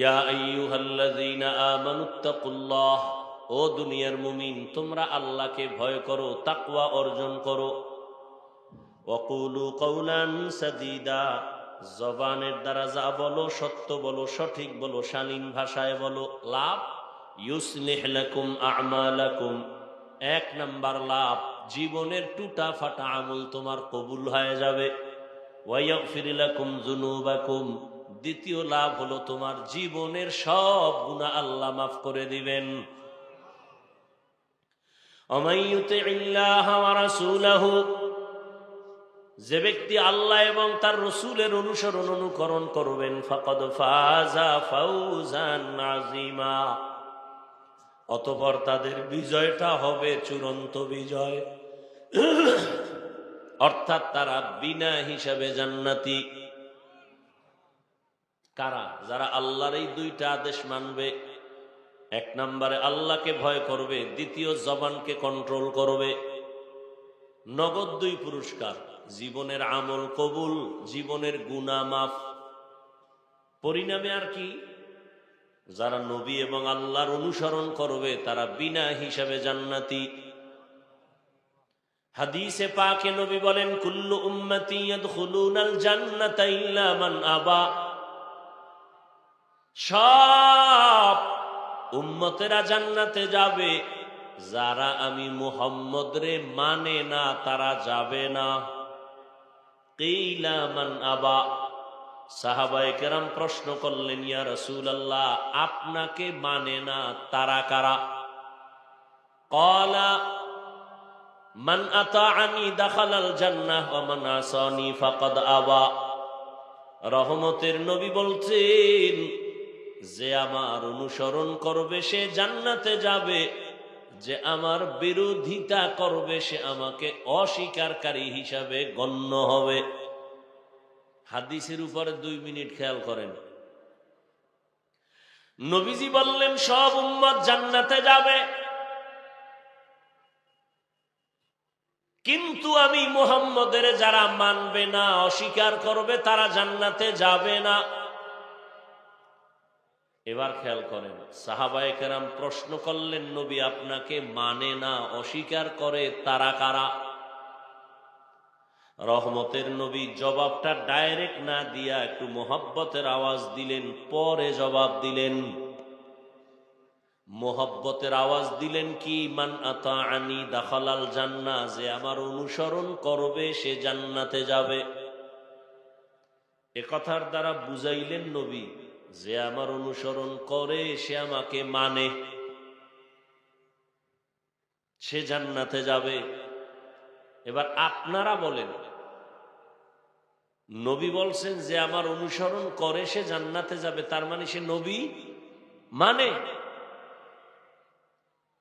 ইয়া আইয়ুহাল্লাযীনা আমানুত্তাকুল্লাহ, ও দুনিয়ার মুমিন, তোমরা আল্লাহকে ভয় করো, তাকওয়া অর্জন করো। ওয়াকুলু কওলান সাদীদা, জবানের দ্বারা যা বলো সত্য বলো, সঠিক বলো, শালীন ভাষায় বলো। লাভ, ইউসলিহ লাকুম আ'মালাকুম, এক নাম্বার লাভ, জীবনের টুটা ফাটা আমল তোমার কবুল হয়ে যাবে। ওয়া ইয়াগফির লাকুম যুনুবাকুম, দ্বিতীয় লাভ হলো তোমার জীবনের সব গুনাহ আল্লাহ মাফ করে দিবেন। ওয়ামান ইউতিইল্লাহ ওয়া রাসূলাহু, যে ব্যক্তি আল্লাহ এবং তার রাসূলের অনুসরণ অনুকরণ করবেন, ফাকাদ ফাজা ফাওজান আযীমা, অতঃপর তাদের বিজয়টা হবে চূড়ান্ত বিজয়। অর্থাৎ তারা বিনা হিসাবে জান্নাতি। কারা? যারা আল্লাহর এই দুইটা আদেশ মানবে। এক নম্বরে আল্লাহকে ভয় করবে, দ্বিতীয় জবানকে কন্ট্রোল করবে। নগদ দুই পুরস্কার, জীবনের আমল কবুল, জীবনের গুনাহ মাফ। পরিণামে আর কি? যারা নবী এবং আল্লাহর অনুসরণ করবে তারা বিনা হিসাবে জান্নাতি। হাদিসে পাকে নবী বলেন, কুল্লু উম্মতি ইয়াদখুলুনাল জান্নাতা ইল্লা মান আবা, সব উম্মতেরা জান্নাতে যাবে, যারা আমি মুহাম্মদ রে মানে না তারা যাবে না। কিলা মান আবা, সাহাবায়ে কেরাম প্রশ্ন করলেন, ইয়া রাসূলুল্লাহ, আপনাকে মানে না তারা কারা? ক্বালা মান আতাআনি দাখালাল জান্নাহ ওয়া মান আসানি ফাকাদ আবা। রহমতের নবী বলছেন, যে আমার অনুসরণ করবে সে জান্নাতে যাবে, যে আমার বিরোধিতা করবে সে আমাকে অস্বীকারী হিসাবে গণ্য হবে। হাদিসের উপরে 2 মিনিট খেয়াল করেন। নবীজি বললেন সব উম্মত জান্নাতে যাবে, কিন্তু আমি মুহাম্মদের যারা মানবে না, অস্বীকার করবে, তারা জান্নাতে যাবে না। এবার খেয়াল করেন, সাহাবায়ে কেরাম প্রশ্ন করলেন, নবী আপনাকে মানে না, অস্বীকার করে, তারা কারা? রহমতের নবী জবাবটা ডাইরেক্ট না দিয়া একটু মোহাব্বতের আওয়াজ দিলেন, পরে জবাব দিলেন। মোহাব্বতের আওয়াজ দিলেন কি? মান আতাআনি দাখালাল জান্নাহ, যে আমার অনুসরণ করবে সে জান্নাতে যাবে। এ কথার দ্বারা বুঝাইলেন নবী, যে আমার অনুসরণ করে সে আমাকে মানে, সে জান্নাতে যাবে। এবার আপনারা বলেন, নবী বলছেন যে আমার অনুসরণ করে সে জান্নাতে যাবে, তার মানে সে নবী মানে।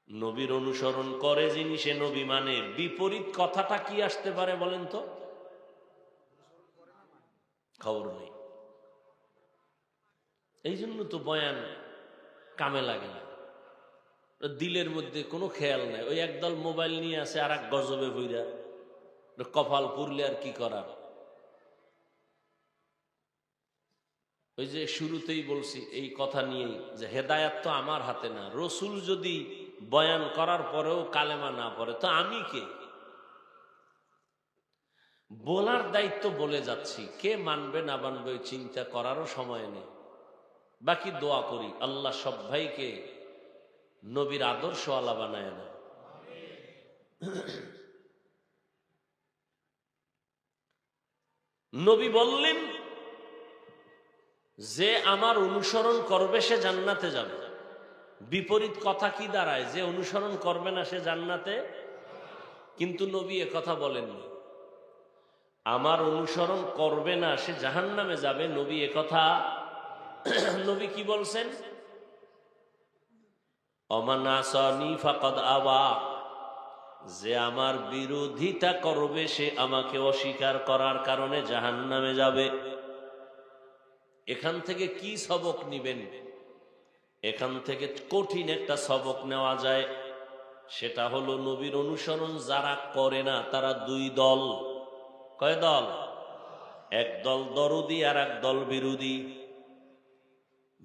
নবীর অনুসরণ করে যিনি সে নবী মানে, বিপরীত কথাটা কি আসতে পারে বলেন তো? খবর নেই। এই জন্য তো বয়ান কামে লাগে না, দিলের মধ্যে কোনো খেয়াল নাই। ওই একদল মোবাইল নিয়ে আছে আর এক গজবে ভইরা, কপাল পুরলে আর কি করার। ওই যে শুরুতেই বলছি এই কথা নিয়েই, যে হেদায়াত তো আমার হাতে না। রসুল যদি বয়ান করার পরেও কালেমা না পড়ে তো আমি কে? বলার দায়িত্ব বলে যাচ্ছি, কে মানবে না মানবে চিন্তা করারও সময় নেই। বাকি দোয়া করি আল্লাহ সব ভাইকে নবীর আদর্শ আলা বানায় না। নবী বললেন, যে আমার অনুসরণ করবে সে জান্নাতে যাবে। বিপরীত কথা কি দাঁড়ায়? যে অনুসরণ করবে না সে জান্নাতে। কিন্তু নবী এ কথা বলেননি, আমার অনুসরণ করবে না সে জাহান্নামে যাবে। নবী এ কথা, নবী কি বলছেন? ওমান আসানি ফাকাদ আবা, যে আমার বিরোধিতা করবে সে আমাকে অস্বীকার করার কারণে জাহান্নামে যাবে। এখান থেকে কি সবক নিবেন? এখান থেকে কঠিন একটা সবক নেওয়া যায়, সেটা হলো নবীর অনুসরণ যারা করে না তারা 2 দল। কয় দল? এক দল দরদি আর এক দল বিরোধী।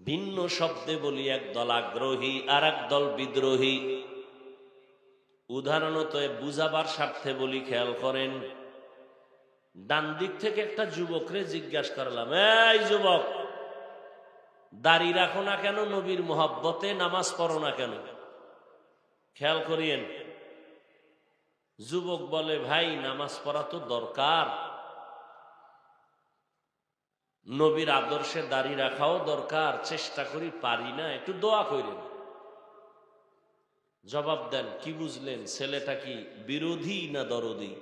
ভিন্ন শব্দে বলি, একদল আগ্রহী আর একদল বিদ্রোহী। উদাহরণত বুঝাবার স্বার্থে বলি, খেয়াল করেন। ডান দিক থেকে একটা যুবকরে জিজ্ঞাসা করলাম, এই যুবক, দাড়ি রাখো না কেন? নবীর মোহাব্বতে নামাজ পড়ো না কেন? খেয়াল করিয়েন। যুবক বলে, ভাই নামাজ পড়া তো দরকার, নবীর আদর্শে দাড়ি রাখাও দরকার, চেষ্টা করি, পারি না, একটু দোয়া করেন। জবাব দেন, কি বুঝলেন? ছেলেটা কি বিরোধী না দরদি?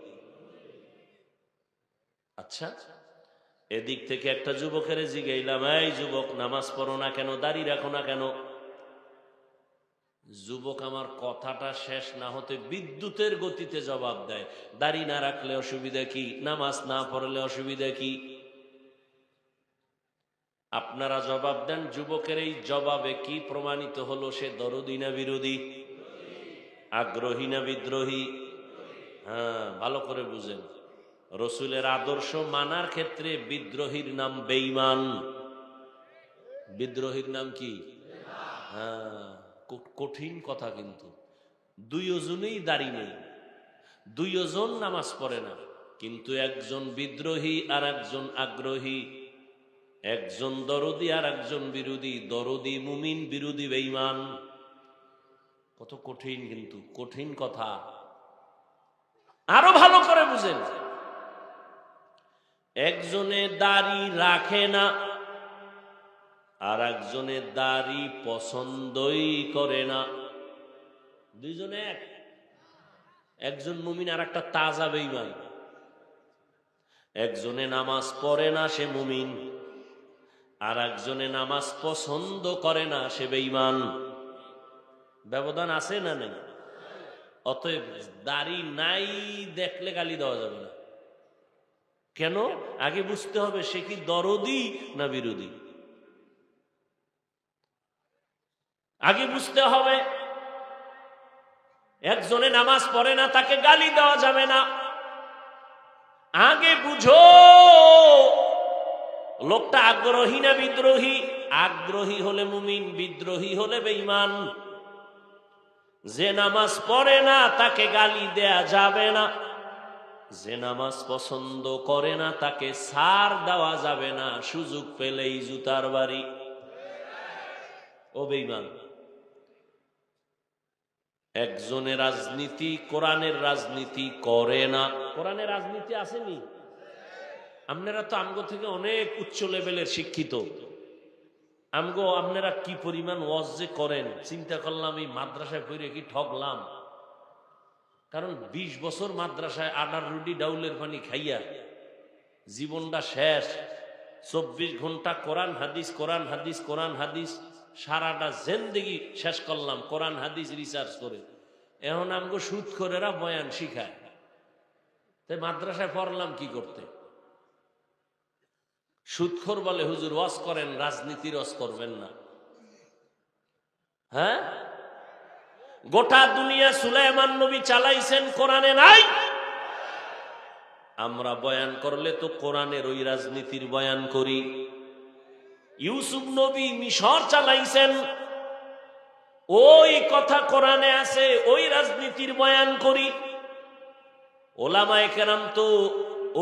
আচ্ছা, এদিক থেকে একটা যুবকের জিগাইলাম, এই যুবক, নামাজ পড়ো না কেন, দাড়ি রাখো না কেন? যুবক আমার কথাটা শেষ না হতে বিদ্যুতের গতিতে জবাব দেয়, দাড়ি না রাখলে অসুবিধা কি, নামাজ না পড়লে অসুবিধা কি? আপনারা জবাব দেন। যুবকের এই জবাবে কি প্রমাণিত হলো? সে দরদি না বিরোধী, আগ্রহী না বিদ্রোহী? হ্যাঁ, ভালো করে বুঝেন। রসুলের আদর্শ মানার ক্ষেত্রে বিদ্রোহীর নাম বেঈমান। বিদ্রোহীর নাম কি? হ্যাঁ, কঠিন কথা। কিন্তু দুইজনেই দাড়ি নেই, দুইজন নামাজ পড়ে না, কিন্তু একজন বিদ্রোহী আর একজন আগ্রহী, একজন দরদি আর একজন বিরোধী। দরদি মুমিন, বিরোধী বেঈমান। কত কঠিন, কিন্তু কঠিন কথা। আরো ভালো করে বুঝেন। একজনে দাড়ি রাখে না আর একজনে দাড়ি পছন্দই করে না। দুইজনে এক। একজন মুমিন আর একটা তাজা বেঈমান। একজনে নামাজ পড়ে না, সে মুমিন, আর একজনে নামাজ পছন্দ করে না, সে বেঈমান। ব্যবধান আছে না নেই? অতএব দাড়ি নাই দেখলে গালি দেওয়া যাবে না। কেন? আগে বুঝতে হবে সে কি দরদি না বিরোধী। আগে বুঝতে হবে। একজনে নামাজ পড়ে না, তাকে গালি দেওয়া যাবে না। আগে বুঝো লোকটা আগ্রহী না বিদ্রোহী। আগ্রহী হলে মুমিন, বিদ্রোহী হলে বেঈমান। যে নামাজ পড়ে না তাকে গালি দেয়া যাবে না, যে নামাজ পছন্দ করে না তাকে ছাড় দেওয়া যাবে না, সুযোগ পেলেই জুতার বাড়ি। ও বেঈমান। একজনে রাজনীতি, কোরআনের রাজনীতি করে না। কোরআনের রাজনীতি আসেনি? আপনারা তো আমগো থেকে অনেক উচ্চ লেভেলের শিক্ষিত। আপনারা কি পরিমাণ ওয়াজ যে করেন, চিন্তা করলাম এই মাদ্রাসায় পড়ে কি ঠকলাম। কারণ 20 বছর মাদ্রাসায় আডার রুটি ডাউলের পানি খাইয়া জীবনটা শেষ। 24 ঘন্টা কোরআন হাদিস, কোরআন হাদিস, কোরআন হাদিস, সারাটা জিন্দেগি শেষ করলাম কোরআন হাদিস রিসার্চ করে। এখন আমগো সুদখোরেরা বয়ান শিখায়, তাই মাদ্রাসায় পড়লাম কি করতে? সুদখোর বলে, হুজুর ওয়াজ করেন, রাজনীতির ওয়াজ করবেন না। হ্যাঁ, গোটা দুনিয়া সুলাইমান নবী চালাইছেন, কোরআনে নাই। আমরা বয়ান করলে তো কোরআনের ওই রাজনীতির বয়ান করি। ইউসুফ নবী মিশর চালাইছেন, ওই কথা কোরআনে আছে, ওই রাজনীতির বয়ান করি। ওলামায়ে কেরাম তো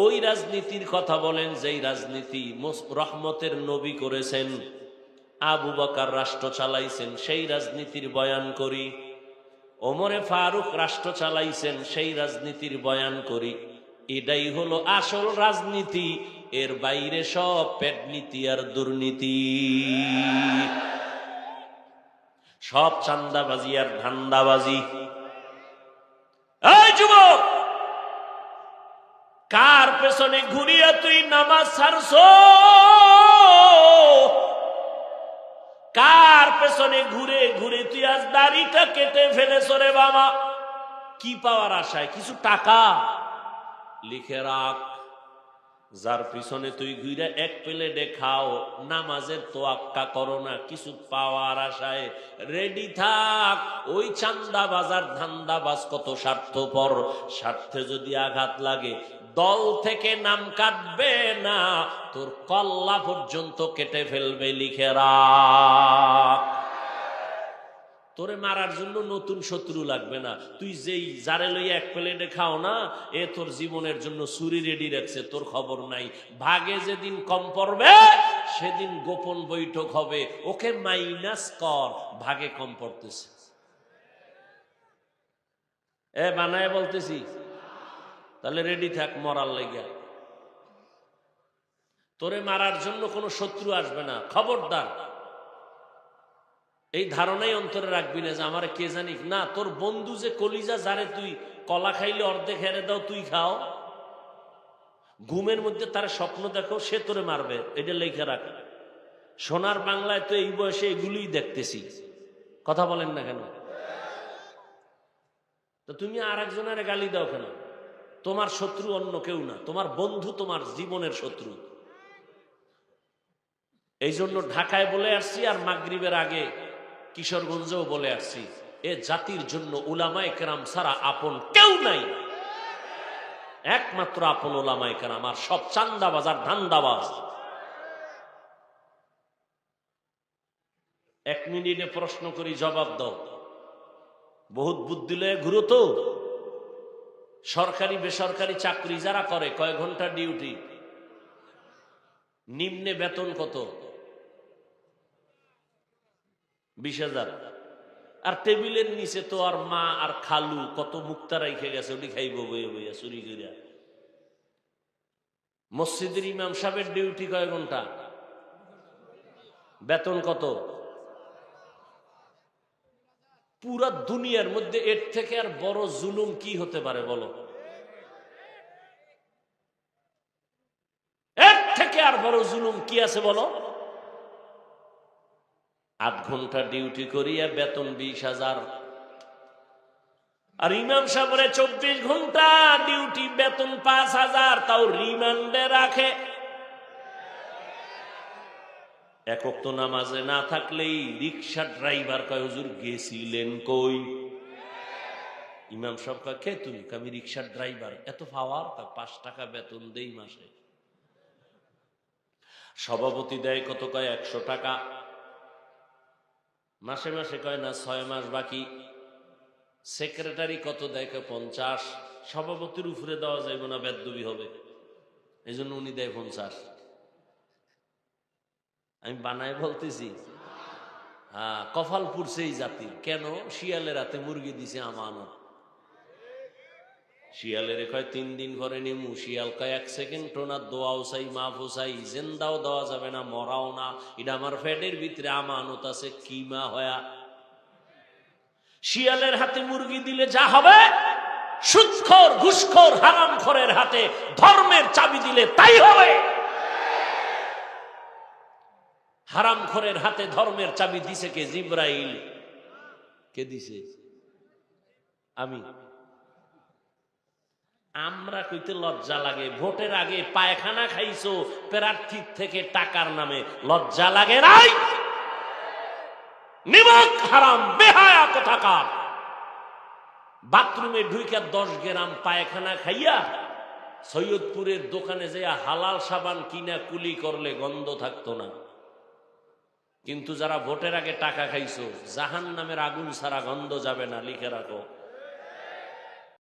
ওই রাজনীতির কথা বলেন যেই রাজনীতি রহমতের নবী করেছেন। আবু বকর রাষ্ট্র চালাইছেন, সেই রাজনীতির বয়ান করি। ওমরে ফারুক রাষ্ট্র চালাইছেন, সেই রাজনীতির বয়ান করি। এটাই হলো আসল রাজনীতি। এর বাইরে সব পেটনীতি আর দুর্নীতি, সব চান্দাবাজি আর ধান্দাবাজি। এই যুবক, কার পেছনে ঘুরিয়া তুই নামাজ ছাড়ছো? কার পেছনে ঘুরে ঘুরে তুই আজ দাড়িটা কেটে ফেলেছ রে বাবা? কি পাওয়ার আশায়? কিছু টাকা? লিখে রাখ, যার পিছনে তুই ঘুরে এক প্লেটে খাও, নামাজের তোয়াক্কা করো না, কিছু পাওয়ার আশায় রেডি থাক। ওই চান্দা বাজার ধান্দাবাজ কত স্বার্থপর। স্বার্থে যদি আঘাত লাগে দল থেকে নাম কাটবে না, তোর কল্লা পর্যন্ত কেটে ফেলবে, লিখে রাখ। তোরে মারার জন্য নতুন শত্রু লাগবে না। তুই যেই যারে লইয়া এক প্লেটে খাও না, এ তোর জীবনের জন্য ছুরি রেডি রাখছে, তোর খবর নাই। ভাগে যেদিন কম পড়বে সেদিন গোপন বৈঠক হবে, ওকে মাইনাস কর, ভাগে কম পড়তেছে। এ বানায় বলতেছি, তাহলে রেডি থাক মরার লেগে। তোরে মারার জন্য কোনো শত্রু আসবে না, খবরদার। এই ধারণাই অন্তরে রাখবি না যে আমার কে জানিক না। তোর বন্ধু যে কলিজা, যারে তুই কলা খাইলে অর্ধেক হেরে দাও, তুই খাও, ঘুমের মধ্যে তার স্বপ্ন দেখো, সে তোরে মারবে, এটা লেখা রাখ। সোনার বাংলায় তো এই বয়সে এগুলিই দেখতেছি, কথা বলেন না কেন? তো তুমি আর একজনের গালি দাও কেন? তোমার শত্রু অন্য কেউ না, তোমার বন্ধু তোমার জীবনের শত্রু। এই জন্য ঢাকায় বলে আসছি, আর মাগরিবের আগে কিশোরগঞ্জেও বলে আসছি, এ জাতির জন্য উলামায়ে কেরাম ছাড়া আপন কেউ নাই। একমাত্র আপন উলামায়ে কেরাম, আর সব চান্দাবাজ আর ধান্দাবাজ। 1 মিনিটে প্রশ্ন করি, জবাব দাও। বহুত বুদ্ধি লয়ে ঘুরো তো। সরকারি বেসরকারি চাকরি যারা করে, কয় ঘন্টা ডিউটি? নিম্নে বেতন কত? 20,000। আর টেবিলের নিচে তো আর মা আর খালু কত মুক্তা রাইখে গেছে, ওটি খাইব বইয়া বইয়া চুরি করিয়া। মসজিদের ইমাম সাহেবের ডিউটি কয় ঘন্টা? বেতন কত? পুরা দুনিয়ার মধ্যে এর থেকে আর বড় জুলুম কি হতে পারে বলো? এর থেকে আর বড় জুলুম কি আছে বলো? 8 ঘন্টা ডিউটি করিয়া বেতন 20,000, আর ইমাম সাহেবের 24 ঘন্টা ডিউটি, বেতন 5,000, তাও রিমান্ডে রাখে। এক ওয়াক্ত নামাজে না থাকলেই রিক্সা ড্রাইভার কয়, হুজুর গেছিলেন কই? ইমাম সাহেব কয়, কে তুমি? আমি রিক্সার ড্রাইভার। এত পাওয়ার? 5 টাকা বেতন দেই মাসে। সভাপতি দেয় কত? কয় 100 টাকা। মাসে মাসে কয় না, 6 মাস বাকি। সেক্রেটারি কত দেয়? 50। সভাপতির উপরে দেওয়া যাইব না, বেদবি হবে, এই জন্য উনি দেয় 50। আমি বানায় বলতেছি, হ্যাঁ, কপাল পুড়ছে এই জাতির। কেন? শিয়ালের হাতে মুরগি দিছে আমানত। শিয়ালের কয় 3 দিন পরে নেমু। শিয়াল কয় 1 সেকেন্ড টোনা, দোয়াও চাই, মাফও চাই, জেন্দাও দেওয়া যাবে না, মরাও না, এটা আমার ফ্যাটের ভিতরে আমানত আছে, কি মা হয়া। শিয়ালের হাতে মুরগি দিলে যা হবে, সুদখোর ঘুষখোর হারামখোরের হাতে ধর্মের চাবি দিলে তাই হবে। হারামখোরের হাতে ধর্মের চাবি দিছে কে? জিব্রাইল। কে দিছে? আমি। আমরা কইতে লজ্জা লাগে। ভোটের আগে পায়খানা খাইছো প্রার্থীর থেকে টাকার নামে, লজ্জা লাগে নাই? নিমক হারাম বেহায়া কোথাকার। বাথরুমে ঢুইকা 10 গ্রাম পায়খানা খাইয়া সৈয়দপুরের দোকানে যাইয়া হালাল সাবান কিনা কুলি করলে গন্ধ থাকতো না। কিন্তু যারা ভোটের আগে টাকা খাইছো, জাহান্নামের আগুন ছাড়া গন্ধ যাবে না, লিখে রাখো।